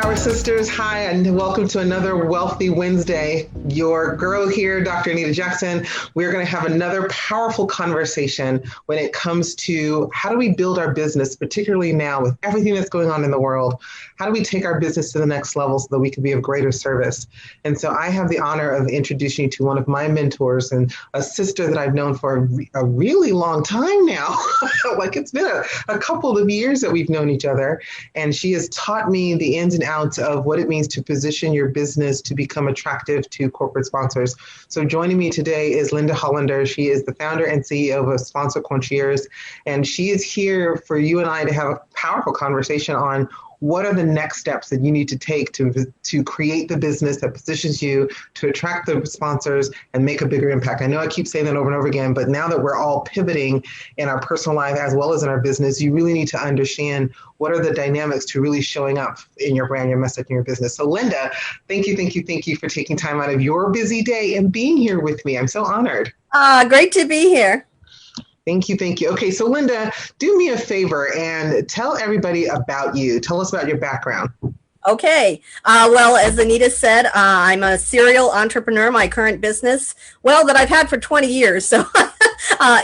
Power Sisters. Hi, and welcome to another Wealthy Wednesday. Your girl here, Dr. Anita Jackson. We're going to have another powerful conversation when it comes to how do we build our business, particularly now with everything that's going on in the world. How do we take our business to the next level so that we can be of greater service? And so I have the honor of introducing you to one of my mentors and a sister that I've known for a really long time now. Like it's been a couple of years that we've known each other. And she has taught me the ins and outs of what it means to position your business to become attractive to corporate sponsors. So joining me today is Rhoda Hollander. She is the founder and CEO of Sponsor Concierge. And she is here for you and I to have a powerful conversation on what are the next steps that you need to take to create the business that positions you to attract the sponsors and make a bigger impact? I know I keep saying that over and over again, but now that we're all pivoting in our personal life as well as in our business, you really need to understand what are the dynamics to really showing up in your brand, your message, and your business. So Rhoda, thank you for taking time out of your busy day and being here with me. I'm so honored. Great to be here. Thank you. Okay, so Rhoda, do me a favor and tell everybody about you. Tell us about your background. Okay. Well, as Anita said, I'm a serial entrepreneur. My current business, that I've had for 20 years, so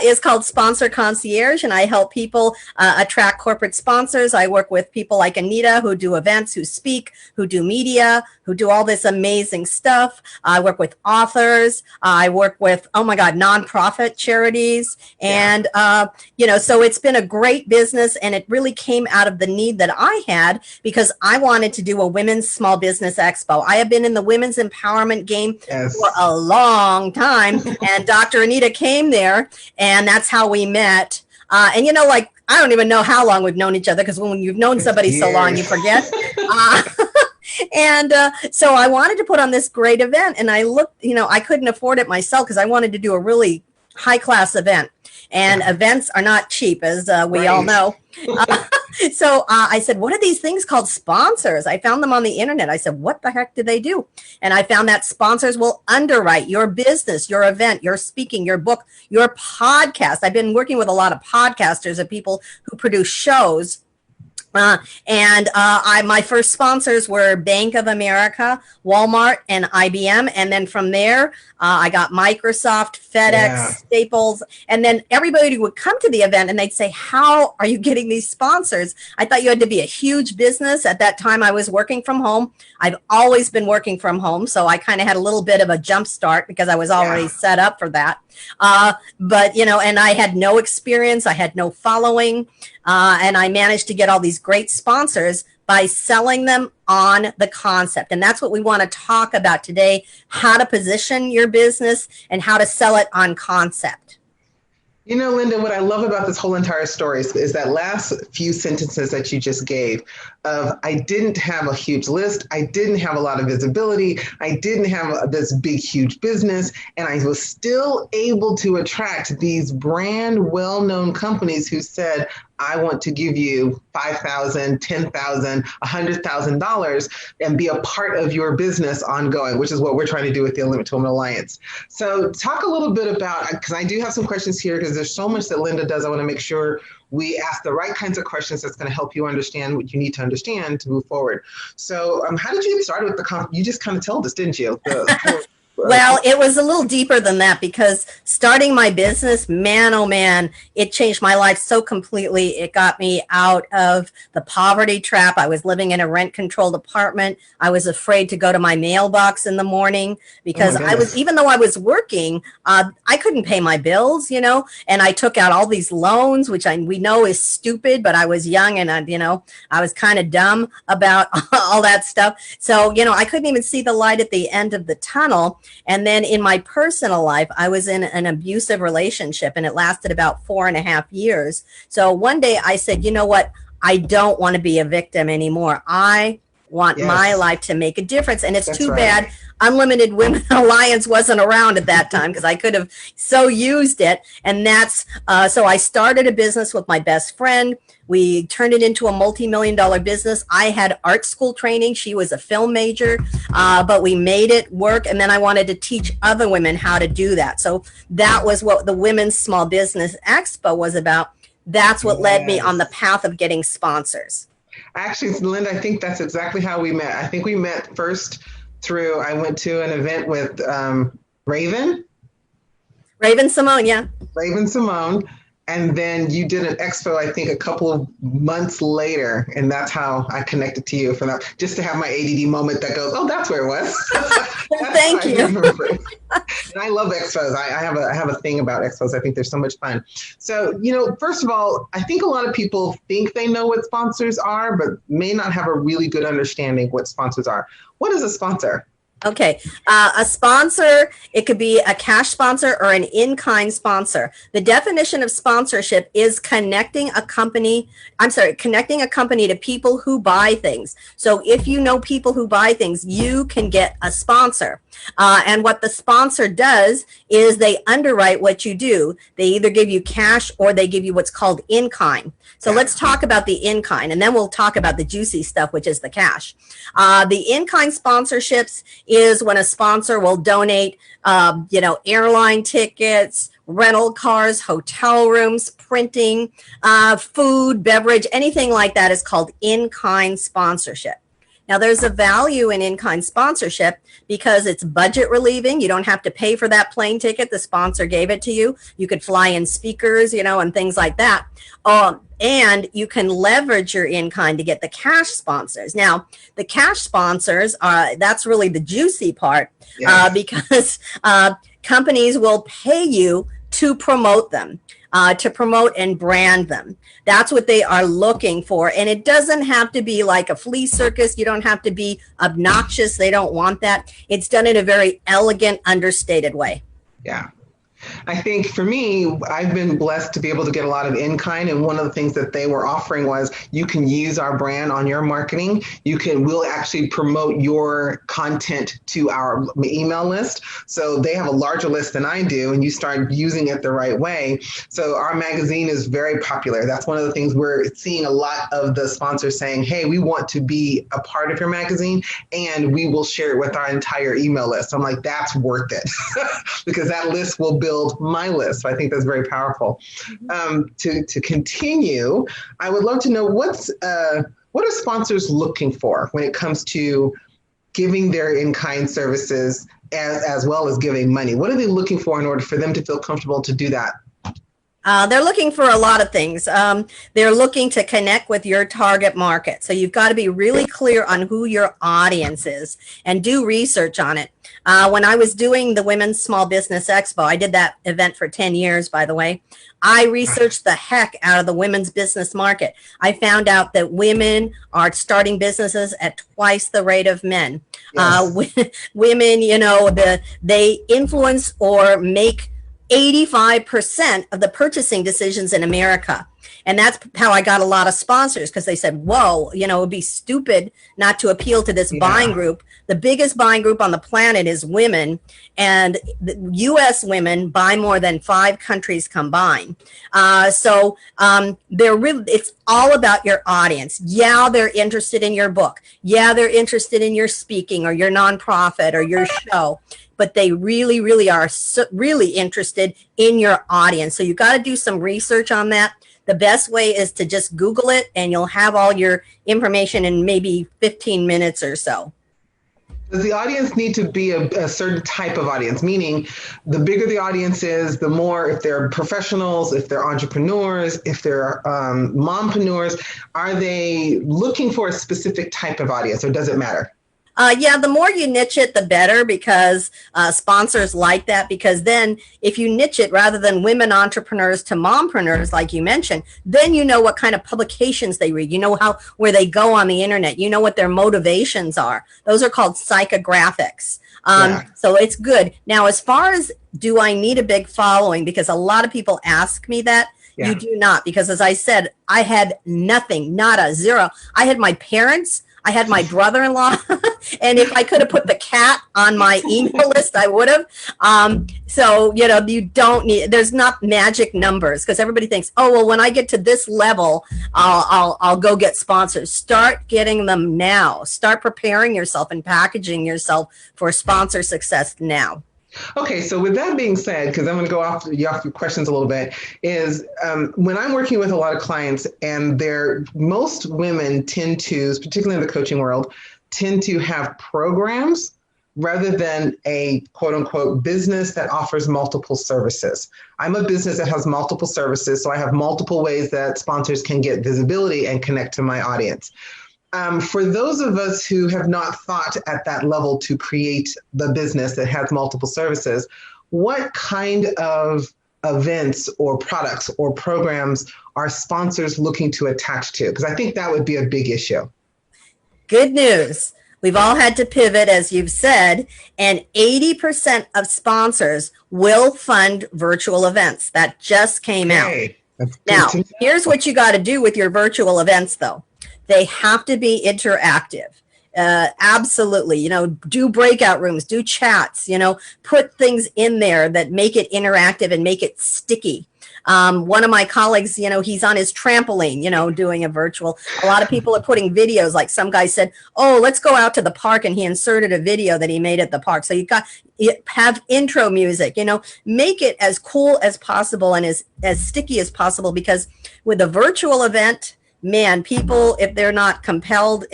is called Sponsor Concierge, and I help people attract corporate sponsors. I work with people like Anita who do events, who speak, who do media, who do all this amazing stuff. I work with authors. I work with, nonprofit charities. And, so it's been a great business, and it really came out of the need that I had because I wanted to do a women's small business expo. I have been in the women's empowerment game for a long time, and Dr. Anita came there, and that's how we met. I don't even know how long we've known each other because when you've known somebody so long, you forget. So I wanted to put on this great event, and I looked, I couldn't afford it myself because I wanted to do a really high-class event. And events are not cheap, as we all know. So I said, what are these things called sponsors? I found them on the internet. I said, what the heck do they do? And I found that sponsors will underwrite your business, your event, your speaking, your book, your podcast. I've been working with a lot of podcasters and people who produce shows. My first sponsors were Bank of America, Walmart, and IBM. And then from there, I got Microsoft, FedEx, Staples. And then everybody would come to the event and they'd say, how are you getting these sponsors? I thought you had to be a huge business. At that time, I was working from home. I've always been working from home. So I kind of had a little bit of a jump start because I was already set up for that. And I had no experience. I had no following. And I managed to get all these great sponsors by selling them on the concept. And that's what we want to talk about today, how to position your business and how to sell it on concept. You know, Rhoda, what I love about this whole entire story is that last few sentences that you just gave of, I didn't have a huge list. I didn't have a lot of visibility. I didn't have this big, huge business. And I was still able to attract these brand well-known companies who said, I want to give you $5,000, $10,000, $100,000 and be a part of your business ongoing, which is what we're trying to do with the Unlimited Women Alliance. So talk a little bit about, because I do have some questions here, because there's so much that Rhoda does. I want to make sure we ask the right kinds of questions that's going to help you understand what you need to understand to move forward. So how did you get started with the you just kind of told us, didn't you? Well, it was a little deeper than that because starting my business, man, oh man, it changed my life so completely. It got me out of the poverty trap. I was living in a rent-controlled apartment. I was afraid to go to my mailbox in the morning because even though I was working, I couldn't pay my bills, and I took out all these loans, which we know is stupid, but I was young and I was kind of dumb about all that stuff. So, I couldn't even see the light at the end of the tunnel. And then in my personal life, I was in an abusive relationship and it lasted about 4.5 years. So one day I said, you know what? I don't want to be a victim anymore. I want my life to make a difference. And it's too bad Unlimited Women Alliance wasn't around at that time because I could have so used it. And that's so I started a business with my best friend. We turned it into a multi-million-dollar business. I had art school training. She was a film major, but we made it work. And then I wanted to teach other women how to do that. So that was what the Women's Small Business Expo was about. That's what led me on the path of getting sponsors. Actually, Linda, I think that's exactly how we met. I think we met first through, I went to an event with Raven Simone, yeah. Raven Simone. And then you did an expo, I think, a couple of months later. And that's how I connected to you for that, just to have my ADD moment that goes, oh, that's where it was. Thank you. And I love expos. I have a thing about expos. I think they're so much fun. So, first of all, I think a lot of people think they know what sponsors are, but may not have a really good understanding what sponsors are. What is a sponsor? Okay. A sponsor, it could be a cash sponsor or an in-kind sponsor. The definition of sponsorship is connecting a company to people who buy things. So if you know people who buy things, you can get a sponsor. And what the sponsor does is they underwrite what you do. They either give you cash or they give you what's called in-kind. So let's talk about the in-kind, and then we'll talk about the juicy stuff, which is the cash. The in-kind sponsorships is when a sponsor will donate, airline tickets, rental cars, hotel rooms, printing, food, beverage, anything like that is called in-kind sponsorship. Now, there's a value in in-kind sponsorship because it's budget relieving. You don't have to pay for that plane ticket. The sponsor gave it to you. You could fly in speakers, and things like that. And you can leverage your in-kind to get the cash sponsors. Now, the cash sponsors, that's really the juicy part. Yes. Because companies will pay you to promote them. To promote and brand them. That's what they are looking for. And it doesn't have to be like a flea circus. You don't have to be obnoxious. They don't want that. It's done in a very elegant, understated way. Yeah. I think for me, I've been blessed to be able to get a lot of in-kind. And one of the things that they were offering was you can use our brand on your marketing. We'll actually promote your content to our email list. So they have a larger list than I do, and you start using it the right way. So our magazine is very popular. That's one of the things we're seeing a lot of the sponsors saying, hey, we want to be a part of your magazine and we will share it with our entire email list. I'm like, that's worth it because that list will build my list. So I think that's very powerful. To continue, I would love to know what are sponsors looking for when it comes to giving their in-kind services as well as giving money? What are they looking for in order for them to feel comfortable to do that? They're looking for a lot of things. They're looking to connect with your target market. So you've got to be really clear on who your audience is and do research on it. When I was doing the Women's Small Business Expo, I did that event for 10 years, by the way. I researched the heck out of the women's business market. I found out that women are starting businesses at twice the rate of men. Yes. Women, they influence or make 85% of the purchasing decisions in America. And that's how I got a lot of sponsors, because they said, whoa, it would be stupid not to appeal to this buying group. The biggest buying group on the planet is women, and the U.S. women buy more than 5 countries combined. So it's all about your audience. Yeah, they're interested in your book. Yeah, they're interested in your speaking or your nonprofit or your show. But they really, really are really interested in your audience. So you got to do some research on that. The best way is to just Google it, and you'll have all your information in maybe 15 minutes or so. Does the audience need to be a certain type of audience? Meaning, the bigger the audience is, the more, if they're professionals, if they're entrepreneurs, if they're mompreneurs, are they looking for a specific type of audience, or does it matter? The more you niche it, the better, because sponsors like that. Because then if you niche it rather than women entrepreneurs to mompreneurs, like you mentioned, then you know what kind of publications they read. You know where they go on the internet. You know what their motivations are. Those are called psychographics. So it's good. Now, as far as do I need a big following? Because a lot of people ask me that. Yeah. You do not. Because as I said, I had nothing, nada, zero. I had my parents. I had my brother-in-law, and if I could have put the cat on my email list, I would have. So, you don't need, there's not magic numbers, because everybody thinks, oh, well, when I get to this level, I'll go get sponsors. Start getting them now. Start preparing yourself and packaging yourself for sponsor success now. Okay, so with that being said, because I'm going to go off your questions a little bit, is when I'm working with a lot of clients, and most women tend to, particularly in the coaching world, tend to have programs rather than a quote unquote business that offers multiple services. I'm a business that has multiple services, so I have multiple ways that sponsors can get visibility and connect to my audience. For those of us who have not thought at that level to create the business that has multiple services, what kind of events or products or programs are sponsors looking to attach to? Because I think that would be a big issue. Good news. We've all had to pivot, as you've said, and 80% of sponsors will fund virtual events. That just came out. Now, here's what you got to do with your virtual events, though. They have to be interactive. Absolutely. Do breakout rooms, do chats, put things in there that make it interactive and make it sticky. One of my colleagues, he's on his trampoline, doing a virtual. A lot of people are putting videos, like some guy said, oh, let's go out to the park, and he inserted a video that he made at the park. So you have intro music, make it as cool as possible and as sticky as possible, because with a virtual event, man, people, if they're not compelled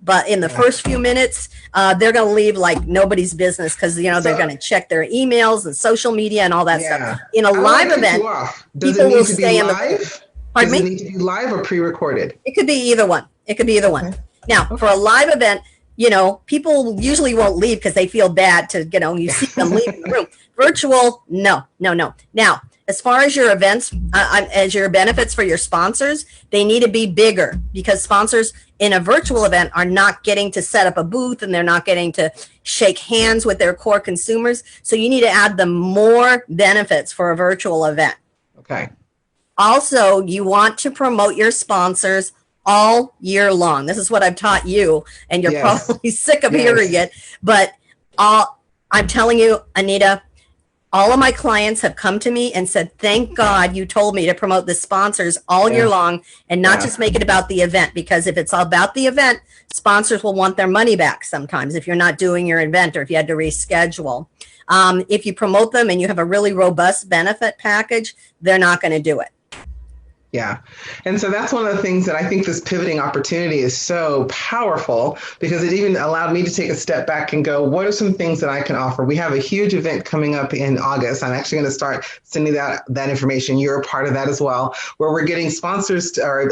but in the first few minutes, they're going to leave like nobody's business, because they're going to check their emails and social media and all that stuff. In a live event, people will stay in the room. Pardon me? Does it need to be live or pre-recorded? It could be either one. Okay. Now, for a live event, people usually won't leave because they feel bad to, you see them leave the room. Virtual, no. Now, as far as your events, as your benefits for your sponsors, they need to be bigger, because sponsors in a virtual event are not getting to set up a booth, and they're not getting to shake hands with their core consumers. So you need to add them more benefits for a virtual event. Okay. Also, you want to promote your sponsors all year long. This is what I've taught you, and you're probably sick of hearing it. But I'm telling you, Anita, all of my clients have come to me and said, thank God you told me to promote the sponsors all year long, and not just make it about the event. Because if it's all about the event, sponsors will want their money back sometimes if you're not doing your event, or if you had to reschedule. If you promote them and you have a really robust benefit package, they're not going to do it. Yeah. And so that's one of the things that I think this pivoting opportunity is so powerful, because it even allowed me to take a step back and go, what are some things that I can offer? We have a huge event coming up in August. I'm actually going to start sending that information. You're a part of that as well, where we're getting sponsors or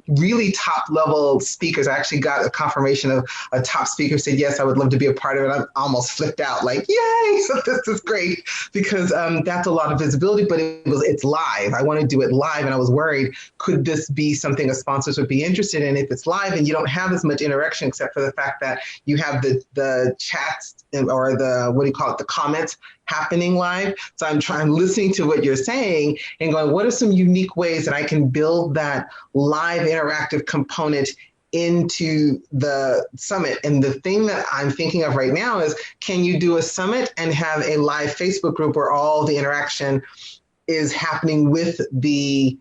really top level speakers. I actually got a confirmation of a top speaker said, yes, I would love to be a part of it. I'm almost flipped out like, yay. So this is great, because that's a lot of visibility, but it's live. I want to do it live. And I was worried, could this be something a sponsors would be interested in if it's live and you don't have as much interaction, except for the fact that you have the chats or the comments happening live. So I'm listening to what you're saying and going, what are some unique ways that I can build that live interactive component into the summit? And the thing that I'm thinking of right now is, can you do a summit and have a live Facebook group where all the interaction is happening with the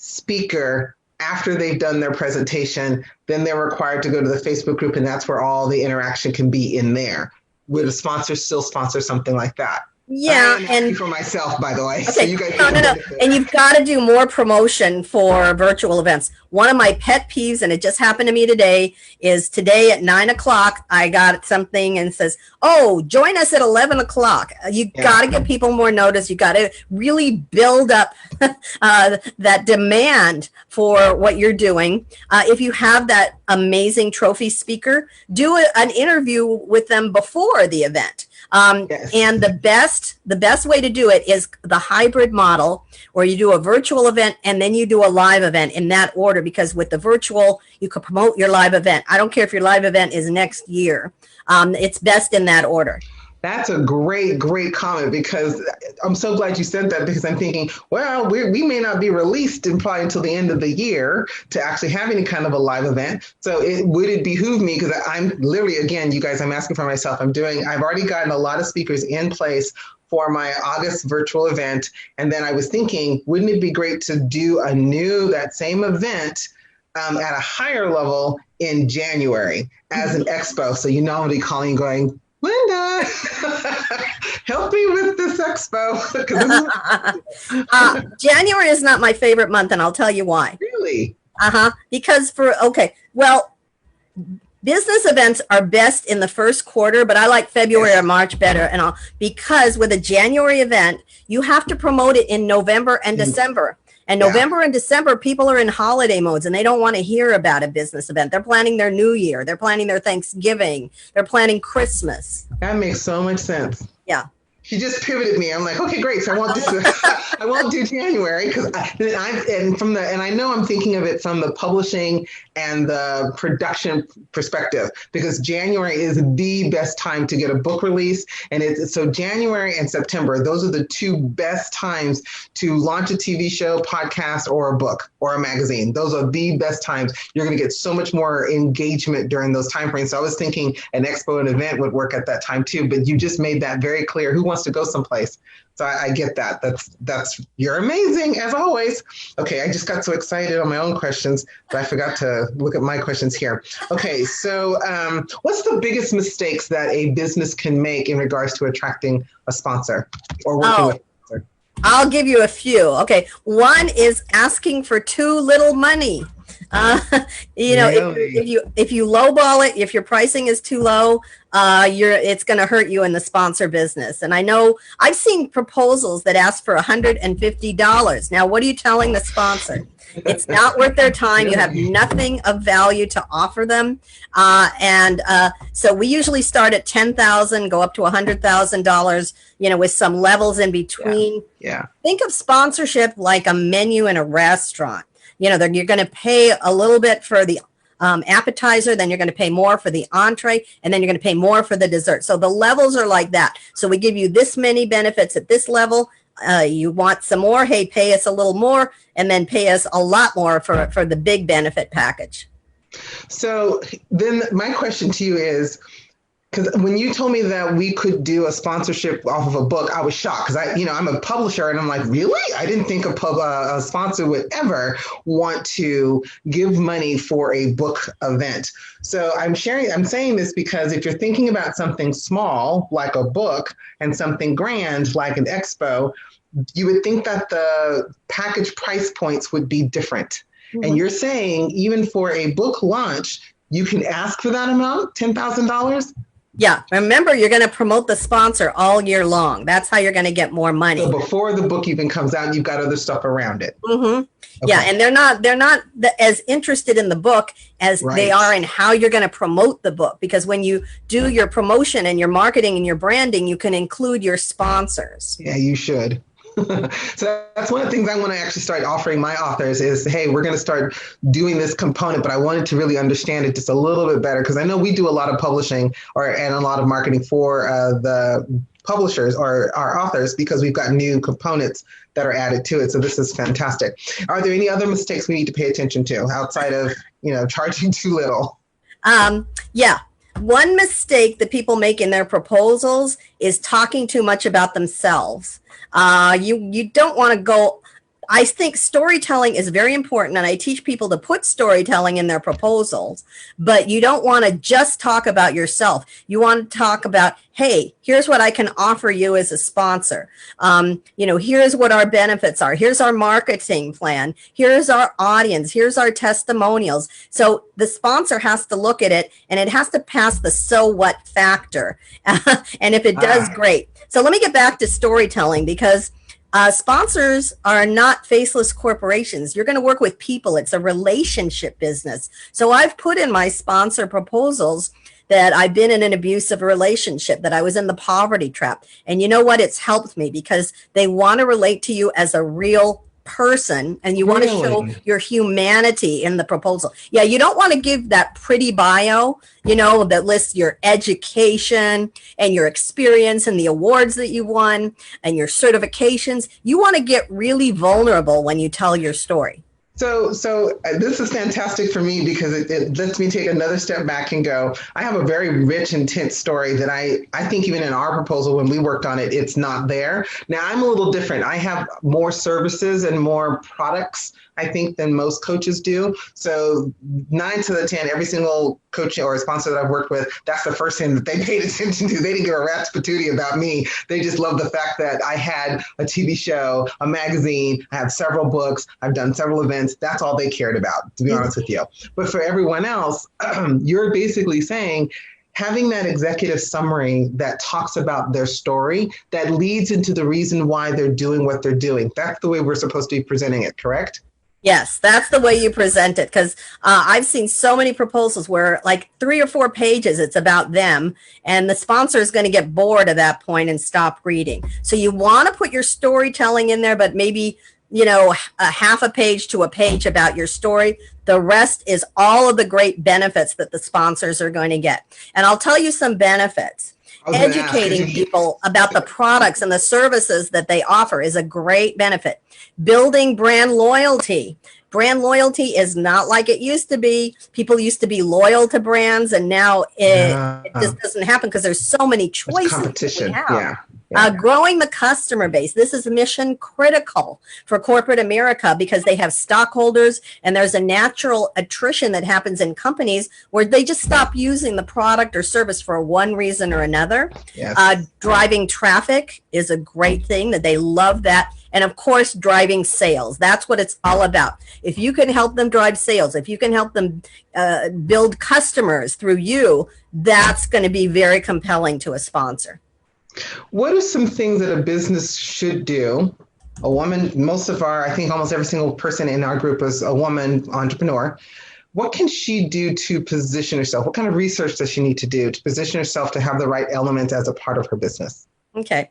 speaker after they've done their presentation? Then they're required to go to the Facebook group, and that's where all the interaction can be in there. Would a sponsor still sponsor something like that? Yeah, and for myself, by the way. Okay, so you guys no. And you've got to do more promotion for virtual events. One of my pet peeves, and it just happened to me today, is today at 9:00, I got something and says, oh, join us at 11:00. You got to give people more notice. You got to really build up that demand for what you're doing. If you have that amazing trophy speaker, do an interview with them before the event. And the best way to do it is the hybrid model, where you do a virtual event and then you do a live event in that order, because with the virtual, you can promote your live event. I don't care if your live event is next year. It's best in that order. That's a great comment, because I'm so glad you said that, because I'm thinking, well, we may not be released probably until the end of the year to actually have any kind of a live event. So would it behoove me, because I'm literally, again, you guys, I'm asking for myself. I've already gotten a lot of speakers in place for my August virtual event. And then I was thinking, wouldn't it be great to do that same event at a higher level in January as an expo? So I'll be calling going, Linda, help me with this expo. January is not my favorite month, and I'll tell you why. Really? Because business events are best in the first quarter, but I like February or March better. And because with a January event, you have to promote it in November and December. And November and December, people are in holiday modes and they don't want to hear about a business event. They're planning their New Year. They're planning their Thanksgiving. They're planning Christmas. That makes so much sense. Yeah. She just pivoted me. I'm like, okay, great. So I won't do January because I know I'm thinking of it from the publishing and the production perspective, because January is the best time to get a book release. And so January and September, those are the two best times to launch a TV show, podcast, or a book or a magazine. Those are the best times. You're going to get so much more engagement during those time frames. So I was thinking an expo, an event would work at that time too, but you just made that very clear. Who wants to go someplace? So I get that. You're amazing as always. Okay, I just got so excited on my own questions that I forgot to look at my questions here. Okay, so what's the biggest mistakes that a business can make in regards to attracting a sponsor or working with a sponsor? I'll give you a few. Okay, one is asking for too little money. If you lowball it, if your pricing is too low, it's going to hurt you in the sponsor business. And I know I've seen proposals that ask for $150. Now, what are you telling the sponsor? It's not worth their time. You have nothing of value to offer them. So we usually start at $10,000, go up to $100,000, with some levels in between. Yeah. Think of sponsorship like a menu in a restaurant. Then you're going to pay a little bit for the appetizer, then you're going to pay more for the entree, and then you're going to pay more for the dessert. So the levels are like that. So we give you this many benefits at this level. You want some more? Hey, pay us a little more, and then pay us a lot more for the big benefit package. So then my question to you is, because when you told me that we could do a sponsorship off of a book, I was shocked because I'm a publisher and I'm like, really? I didn't think a sponsor would ever want to give money for a book event. So I'm saying this because if you're thinking about something small like a book and something grand like an expo, you would think that the package price points would be different. Mm-hmm. And you're saying even for a book launch, you can ask for that amount, $10,000? Yeah. Remember, you're going to promote the sponsor all year long. That's how you're going to get more money. So before the book even comes out, you've got other stuff around it. Mm-hmm. Okay. Yeah. And they're not as interested in the book as they are in how you're going to promote the book. Because when you do your promotion and your marketing and your branding, you can include your sponsors. Yeah, you should. So that's one of the things I want to actually start offering my authors is, hey, we're going to start doing this component, but I wanted to really understand it just a little bit better because I know we do a lot of publishing and a lot of marketing for the publishers or our authors because we've got new components that are added to it. So this is fantastic. Are there any other mistakes we need to pay attention to outside of, charging too little? Yeah. One mistake that people make in their proposals is talking too much about themselves. You don't want to go. I think storytelling is very important, and I teach people to put storytelling in their proposals, but you don't want to just talk about yourself. You want to talk about, hey, here's what I can offer you as a sponsor. Here's what our benefits are. Here's our marketing plan. Here's our audience. Here's our testimonials. So the sponsor has to look at it, and it has to pass the so what factor. And if it does, great. So let me get back to storytelling because sponsors are not faceless corporations. You're going to work with people. It's a relationship business. So I've put in my sponsor proposals that I've been in an abusive relationship, that I was in the poverty trap. And you know what? It's helped me because they want to relate to you as a real person and you want to show your humanity in the proposal. Yeah, you don't want to give that pretty bio, that lists your education and your experience and the awards that you won and your certifications. You want to get really vulnerable when you tell your story. So this is fantastic for me because it lets me take another step back and go, I have a very rich, intense story that I think even in our proposal, when we worked on it, it's not there. Now, I'm a little different. I have more services and more products, I think, than most coaches do. So 9 to the 10, every single coaching or a sponsor that I've worked with, that's the first thing that they paid attention to. They didn't give a rat's patootie about me. They just loved the fact that I had a TV show, a magazine, I have several books, I've done several events. That's all they cared about, to be honest with you. But for everyone else, you're basically saying, having that executive summary that talks about their story, that leads into the reason why they're doing what they're doing. That's the way we're supposed to be presenting it, correct? Yes, that's the way you present it. Because I've seen so many proposals where like 3 or 4 pages, it's about them. And the sponsor is going to get bored at that point and stop reading. So you want to put your storytelling in there, but maybe, a half a page to a page about your story. The rest is all of the great benefits that the sponsors are going to get. And I'll tell you some benefits. Educating people about the products and the services that they offer is a great benefit. Building brand loyalty. Brand loyalty is not like it used to be. People used to be loyal to brands, and now it just doesn't happen because there's so many choices. Competition. Growing the customer base. This is mission critical for corporate America because they have stockholders, and there's a natural attrition that happens in companies where they just stop using the product or service for one reason or another. Yes. Driving traffic is a great thing that they love that. And of course, driving sales. That's what it's all about. If you can help them drive sales, if you can help them build customers through you, that's going to be very compelling to a sponsor. What are some things that a business should do? A woman, I think almost every single person in our group is a woman entrepreneur. What can she do to position herself? What kind of research does she need to do to position herself to have the right elements as a part of her business? Okay.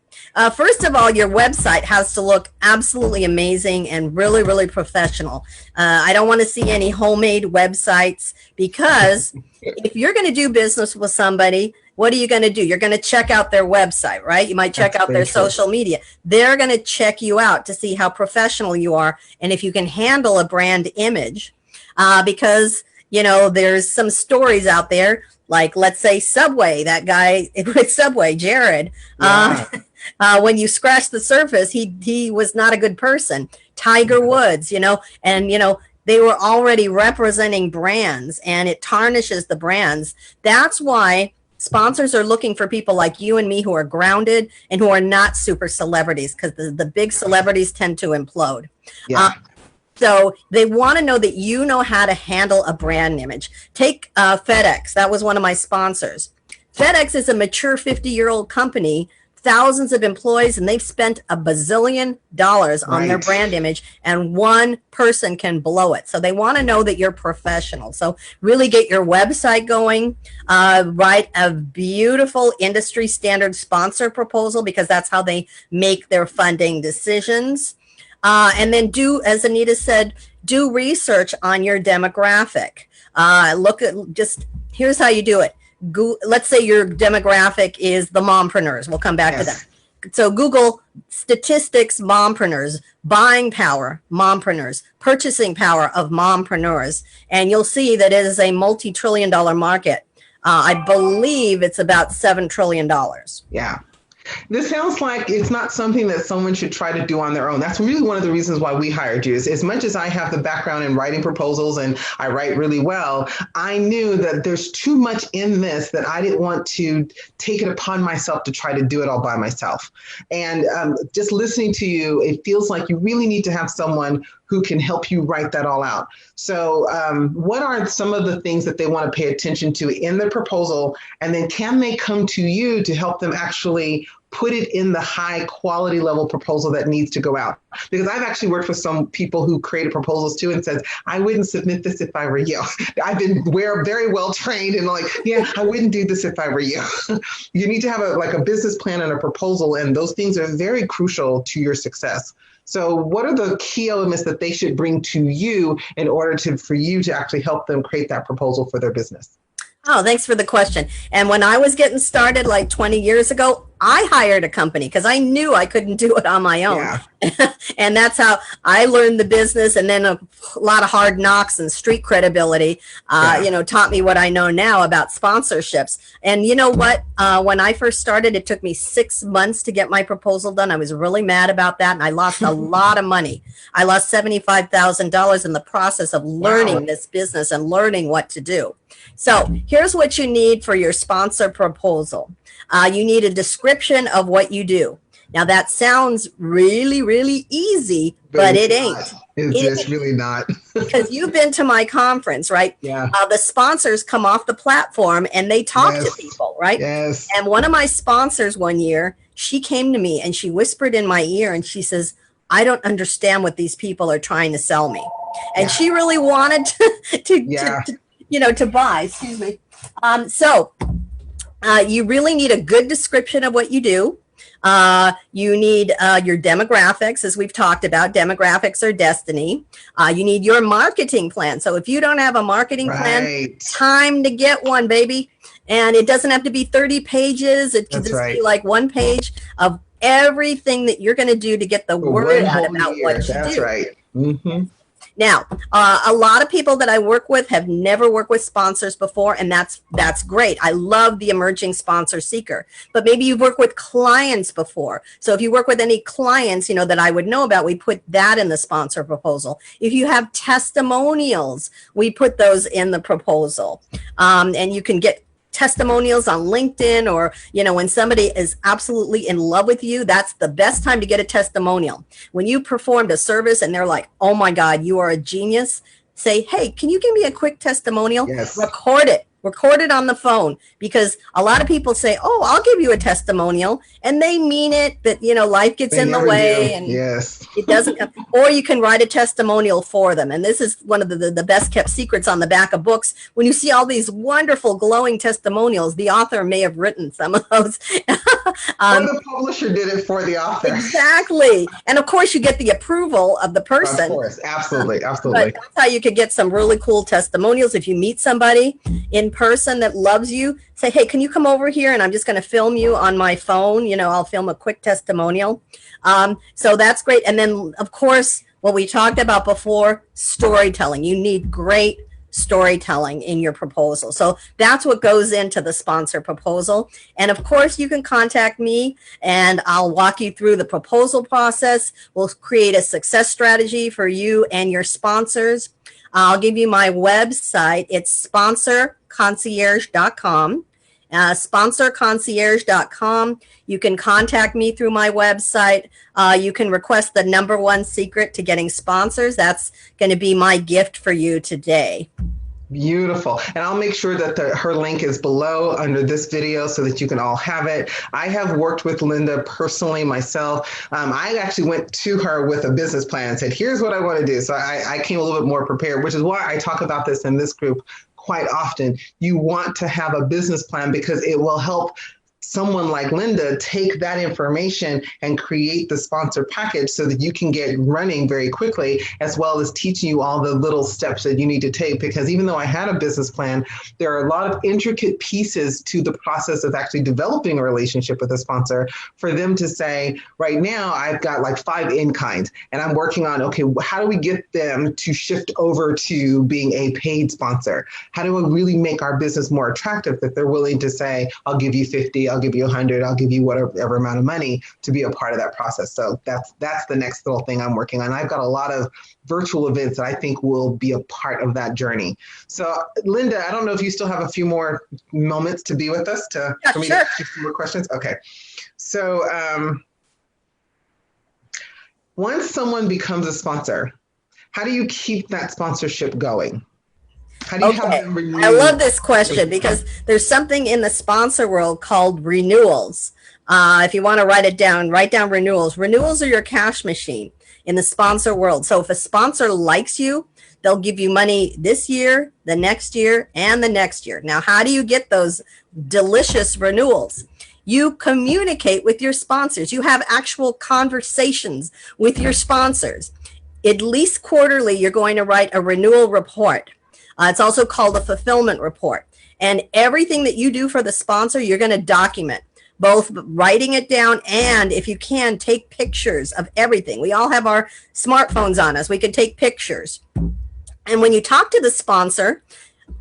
First of all, your website has to look absolutely amazing and really, really professional. I don't want to see any homemade websites because if you're going to do business with somebody, what are you going to do? You're going to check out their website, right? You might check out their social media. They're going to check you out to see how professional you are and if you can handle a brand image because, there's some stories out there. Like, let's say Subway, that guy with Subway, Jared, when you scratch the surface, he was not a good person. Tiger Woods, they were already representing brands and it tarnishes the brands. That's why sponsors are looking for people like you and me who are grounded and who are not super celebrities because the big celebrities tend to implode. Yeah. So they want to know that you know how to handle a brand image. Take FedEx. That was one of my sponsors. FedEx is a mature 50-year-old company, thousands of employees, and they've spent $1 bazillion on their brand image, and one person can blow it. So they want to know that you're professional. So really get your website going, write a beautiful industry standard sponsor proposal because that's how they make their funding decisions. And then as Anita said, do research on your demographic. Here's how you do it. Let's say your demographic is the mompreneurs. We'll come back to that. So Google statistics, mompreneurs, buying power, mompreneurs, purchasing power of mompreneurs, and you'll see that it is a multi-trillion-dollar market. I believe it's about $7 trillion. Yeah. This sounds like it's not something that someone should try to do on their own. That's really one of the reasons why we hired you. As much as I have the background in writing proposals and I write really well, I knew that there's too much in this that I didn't want to take it upon myself to try to do it all by myself. And just listening to you, it feels like you really need to have someone who can help you write that all out. So what are some of the things that they want to pay attention to in the proposal? And then can they come to you to help them actually put it in the high quality level proposal that needs to go out? Because I've actually worked with some people who created proposals too and says, I wouldn't submit this if I were you. I've been very well trained and I wouldn't do this if I were you. You need to have a business plan and a proposal, and those things are very crucial to your success. So what are the key elements that they should bring to you in order for you to actually help them create that proposal for their business? Oh, thanks for the question. And when I was getting started 20 years ago, I hired a company because I knew I couldn't do it on my own. Yeah. And that's how I learned the business. And then a lot of hard knocks and street credibility, taught me what I know now about sponsorships. And you know what? When I first started, it took me 6 months to get my proposal done. I was really mad about that. And I lost a lot of money. I lost $75,000 in the process of learning this business and learning what to do. So here's what you need for your sponsor proposal. You need a description of what you do. Now that sounds really, really easy, but it ain't. It's really not. Because you've been to my conference, right? Yeah. The sponsors come off the platform and they talk to people, right? Yes. And one of my sponsors one year, she came to me and she whispered in my ear and she says, I don't understand what these people are trying to sell me. And she really wanted to buy, excuse me. So you really need a good description of what you do. You need your demographics, as we've talked about. Demographics are destiny. You need your marketing plan. So if you don't have a marketing plan, time to get one, baby. And it doesn't have to be 30 pages. It can just be like 1 page of everything that you're going to do to get the word out about what you do. That's right. Mm-hmm. Now, a lot of people that I work with have never worked with sponsors before, and that's great. I love the emerging sponsor seeker. But maybe you've worked with clients before. So if you work with any clients, that I would know about, we put that in the sponsor proposal. If you have testimonials, we put those in the proposal. And you can get testimonials on LinkedIn, or when somebody is absolutely in love with you, that's the best time to get a testimonial. When you performed a service and they're like, oh my God, you are a genius, say, hey, can you give me a quick testimonial? Yes. Record it on the phone, because a lot of people say, oh, I'll give you a testimonial, and they mean it, but life gets in the way, and it doesn't. Or you can write a testimonial for them, and this is one of the best kept secrets on the back of books. When you see all these wonderful glowing testimonials, the author may have written some of those. Or the publisher did it for the author. Exactly. And of course you get the approval of the person. Of course, absolutely. But that's how you could get some really cool testimonials. If you meet somebody in person that loves you, say, hey, can you come over here? And I'm just going to film you on my phone. I'll film a quick testimonial. So that's great. And then of course, what we talked about before, storytelling. You need great storytelling in your proposal. So that's what goes into the sponsor proposal. And of course, you can contact me and I'll walk you through the proposal process. We'll create a success strategy for you and your sponsors. I'll give you my website. It's sponsorconcierge.com. Sponsorconcierge.com. You can contact me through my website. You can request the #1 secret to getting sponsors. That's going to be my gift for you today. Beautiful. And I'll make sure that her link is below under this video so that you can all have it. I have worked with Linda personally myself. I actually went to her with a business plan and said, here's what I want to do. So I came a little bit more prepared, which is why I talk about this in this group quite often. You want to have a business plan because it will help someone like Linda take that information and create the sponsor package so that you can get running very quickly, as well as teaching you all the little steps that you need to take. Because even though I had a business plan, there are a lot of intricate pieces to the process of actually developing a relationship with a sponsor for them to say, right now, I've got like 5 in-kind and I'm working on, okay, how do we get them to shift over to being a paid sponsor? How do we really make our business more attractive that they're willing to say, I'll give you 50, I'll give you 100, I'll give you whatever amount of money to be a part of that process. So that's the next little thing I'm working on. I've got a lot of virtual events that I think will be a part of that journey. So Linda, I don't know if you still have a few more moments to be with us for me to ask you some more questions. Okay. So once someone becomes a sponsor, how do you keep that sponsorship going? How do you have them renew? I love this question because there's something in the sponsor world called renewals. If you want to write down renewals. Renewals are your cash machine in the sponsor world. So if a sponsor likes you, they'll give you money this year, the next year, and the next year. Now, how do you get those delicious renewals? You communicate with your sponsors. You have actual conversations with your sponsors. At least quarterly, you're going to write a renewal report. It's also called a fulfillment report. And everything that you do for the sponsor, you're going to document. both writing it down and, if you can, take pictures of everything. We all have our smartphones on us. We can take pictures. And when you talk to the sponsor,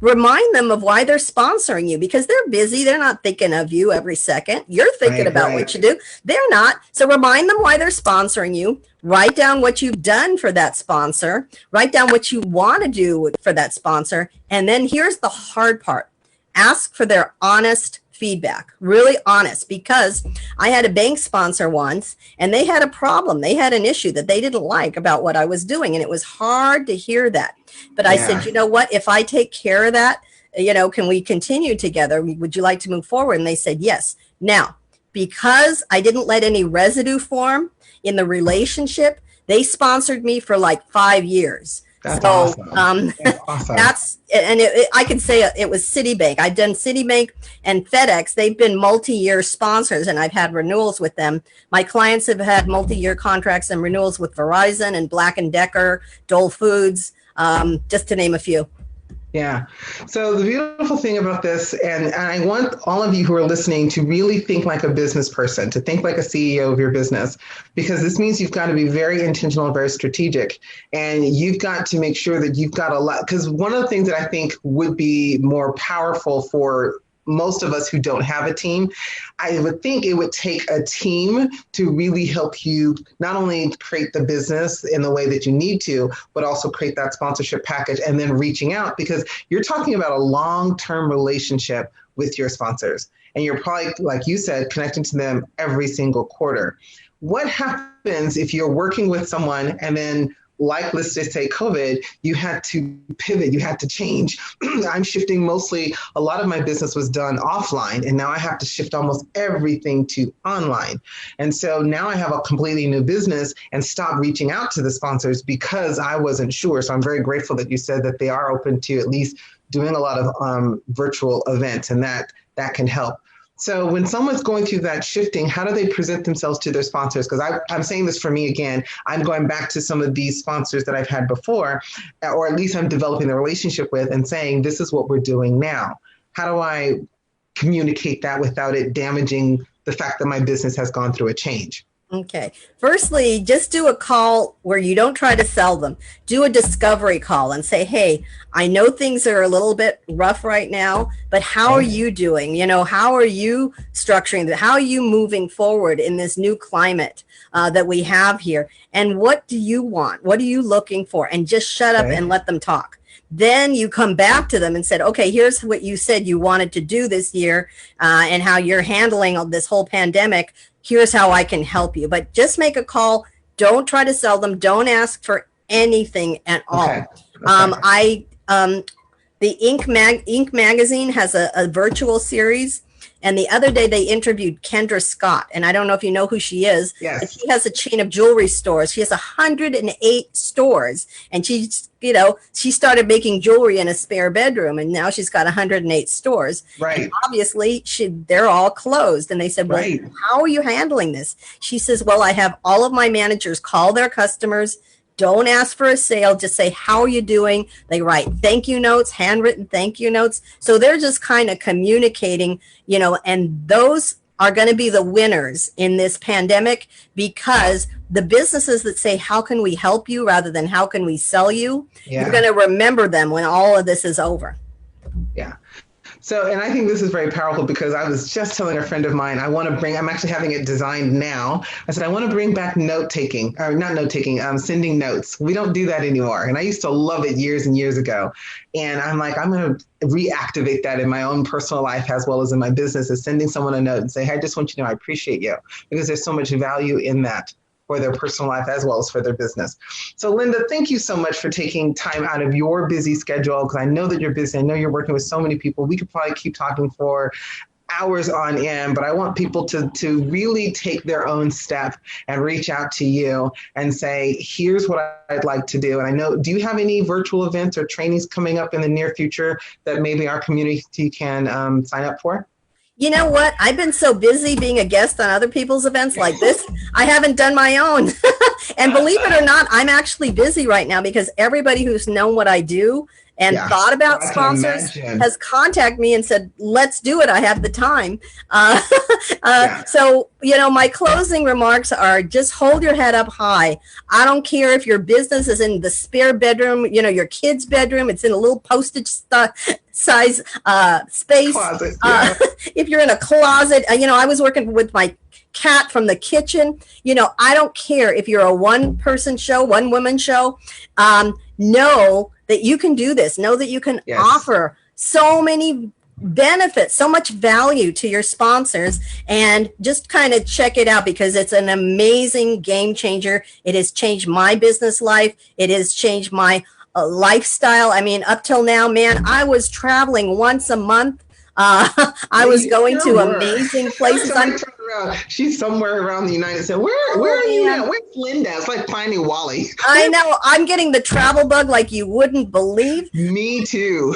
remind them of why they're sponsoring you, because they're busy. They're not thinking of you every second. You're thinking about what you do. They're not. So remind them why they're sponsoring you. Write down what you've done for that sponsor. Write down what you want to do for that sponsor. And then here's the hard part. Ask for their honest feedback, really honest, because I had a bank sponsor once and they had a problem. They had an issue that they didn't like about what I was doing. And it was hard to hear that. But I said, you know what, if I take care of that, can we continue together? Would you like to move forward? And they said, yes. Now, because I didn't let any residue form in the relationship, they sponsored me for like 5 years. That's awesome. That's awesome. I could say it was Citibank. I've done Citibank and FedEx. They've been multi-year sponsors, and I've had renewals with them. My clients have had multi-year contracts and renewals with Verizon and Black & Decker, Dole Foods, just to name a few. Yeah. So the beautiful thing about this, and I want all of you who are listening to really think like a business person, to think like a CEO of your business, because this means you've got to be very intentional and very strategic. And you've got to make sure that you've got a lot, because one of the things that I think would be more powerful for most of us who don't have a team, I would think it would take a team to really help you not only create the business in the way that you need to, but also create that sponsorship package and then reaching out, because you're talking about a long-term relationship with your sponsors. And you're probably, like you said, connecting to them every single quarter. What happens if you're working with someone and then, like, let's just say COVID, you had to pivot, you had to change. I'm shifting mostly, a lot of my business was done offline, and now I have to shift almost everything to online. And so now I have a completely new business and stop reaching out to the sponsors because I wasn't sure. So I'm very grateful that you said that they are open to at least doing a lot of virtual events, and that can help. So when someone's going through that shifting, how do they present themselves to their sponsors? Because I'm saying this for me again, I'm going back to some of these sponsors that I've had before, or at least I'm developing a relationship with, and saying, this is what we're doing now. How do I communicate that without it damaging the fact that my business has gone through a change? Okay. Firstly, just do a call where you don't try to sell them. Do a discovery call and say, hey, I know things are a little bit rough right now, but how are you doing? How are you structuring that? How are you moving forward in this new climate that we have here? And what do you want? What are you looking for? And just shut up and let them talk. Then you come back to them and said, okay, here's what you said you wanted to do this year and how you're handling this whole pandemic. Here's how I can help you. But just make a call. Don't try to sell them. Don't ask for anything at all. Okay. The Inc. magazine has a virtual series. And the other day they interviewed Kendra Scott. And I don't know if you know who she is. Yes. But she has a chain of jewelry stores. She has 108 stores. And she started making jewelry in a spare bedroom. And now she's got 108 stores. Right. And obviously, they're all closed. And they said, well, how are you handling this? She says, well, I have all of my managers call their customers. Don't ask for a sale. Just say, how are you doing? They write thank you notes, handwritten thank you notes. So they're just kind of communicating, and those are going to be the winners in this pandemic, because the businesses that say, how can we help you rather than how can we sell you? You're going to remember them when all of this is over. Yeah. So, and I think this is very powerful, because I was just telling a friend of mine, I'm actually having it designed now. I said, I want to bring back sending notes. We don't do that anymore. And I used to love it years and years ago. And I'm like, I'm going to reactivate that in my own personal life as well as in my business, is sending someone a note and say, hey, I just want you to know I appreciate you, because there's so much value in that for their personal life as well as for their business. So Linda, thank you so much for taking time out of your busy schedule, because I know that you're busy. I know you're working with so many people. We could probably keep talking for hours on end, but I want people to really take their own step and reach out to you and say, here's what I'd like to do. And I know, do you have any virtual events or trainings coming up in the near future that maybe our community can sign up for? You know what? I've been so busy being a guest on other people's events like this, I haven't done my own. And believe it or not, I'm actually busy right now, because everybody who's known what I do and Yeah, thought about I can sponsors imagine. has contacted me and said, let's do it. I have the time. Yeah. So, my closing remarks are just hold your head up high. I don't care if your business is in the spare bedroom, your kid's bedroom, it's in a little postage size space. Closet. Yeah. If you're in a closet, I was working with my cat from the kitchen. I don't care if you're a one-person show, one-woman show. Know that you can do this. Know that you can offer so many benefits, so much value to your sponsors, and just kind of check it out because it's an amazing game changer. It has changed my business life. It has changed my lifestyle. I mean, up till now, man, I was traveling once a month. I was going to amazing places. She's somewhere around the United States. Where are you now? Where's Linda? It's like finding Wally. I know. I'm getting the travel bug like you wouldn't believe. Me too.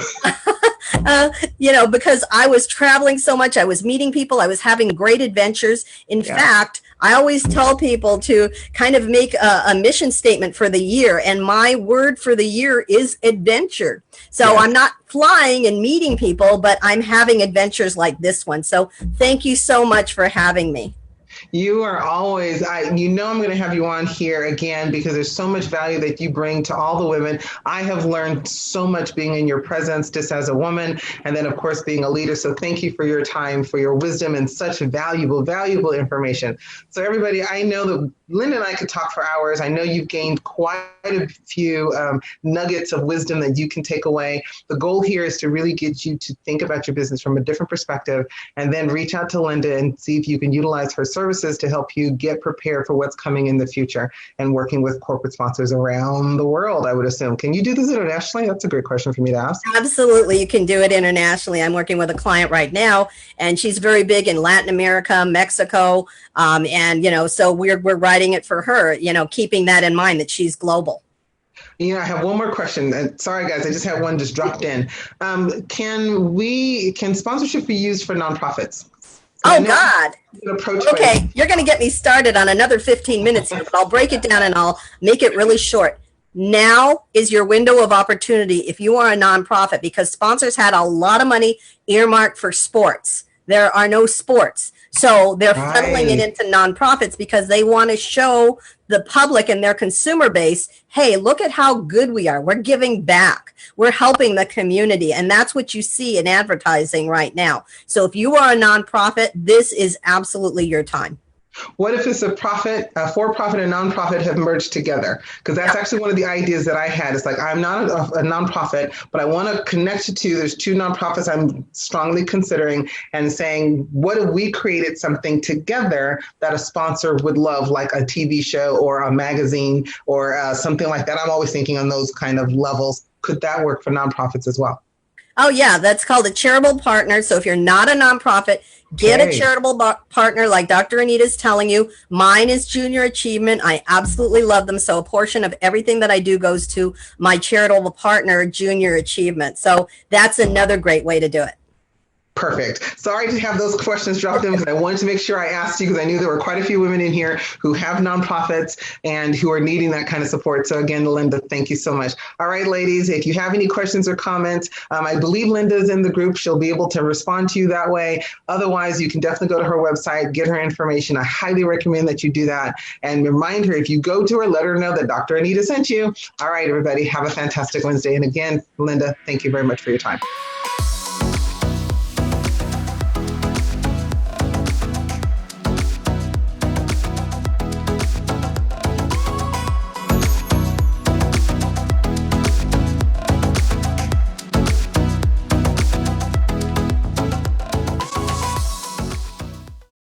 Because I was traveling so much, I was meeting people, I was having great adventures. In fact, I always tell people to kind of make a mission statement for the year. And my word for the year is adventure. So I'm not flying and meeting people, but I'm having adventures like this one. So thank you so much for having me. You are always, I'm going to have you on here again because there's so much value that you bring to all the women. I have learned so much being in your presence just as a woman, and then of course being a leader. So thank you for your time, for your wisdom, and such valuable information. So everybody, I know that Linda and I could talk for hours. I know you've gained quite a few nuggets of wisdom that you can take away. The goal here is to really get you to think about your business from a different perspective, and then reach out to Linda and see if you can utilize her services to help you get prepared for what's coming in the future and working with corporate sponsors around the world, I would assume. Can you do this internationally? That's a great question for me to ask. Absolutely. You can do it internationally. I'm working with a client right now, and she's very big in Latin America, Mexico. So we're writing it for her, keeping that in mind that she's global. I have one more question. And sorry, guys, I just had one just dropped in. Can sponsorship be used for nonprofits? Oh, God. Okay, you're going to get me started on another 15 minutes here, but I'll break it down and I'll make it really short. Now is your window of opportunity if you are a nonprofit, because sponsors had a lot of money earmarked for sports. There are no sports. So they're funneling it into nonprofits because they want to show the public and their consumer base, hey, look at how good we are. We're giving back. We're helping the community. And that's what you see in advertising right now. So if you are a nonprofit, this is absolutely your time. What if it's a for-profit and nonprofit have merged together? Because that's actually one of the ideas that I had. It's like, I'm not a nonprofit, but I want to connect you to, there's two nonprofits I'm strongly considering and saying, what if we created something together that a sponsor would love, like a TV show or a magazine or something like that? I'm always thinking on those kind of levels. Could that work for nonprofits as well? Oh, yeah, that's called a charitable partner. So if you're not a nonprofit, get a charitable partner like Dr. Anita's telling you. Mine is Junior Achievement. I absolutely love them. So a portion of everything that I do goes to my charitable partner, Junior Achievement. So that's another great way to do it. Perfect. Sorry to have those questions dropped in, but I wanted to make sure I asked you because I knew there were quite a few women in here who have nonprofits and who are needing that kind of support. So again, Linda, thank you so much. All right, ladies, if you have any questions or comments, I believe Linda's in the group. She'll be able to respond to you that way. Otherwise, you can definitely go to her website, get her information. I highly recommend that you do that. And remind her, if you go to her, let her know that Dr. Anita sent you. All right, everybody, have a fantastic Wednesday. And again, Linda, thank you very much for your time.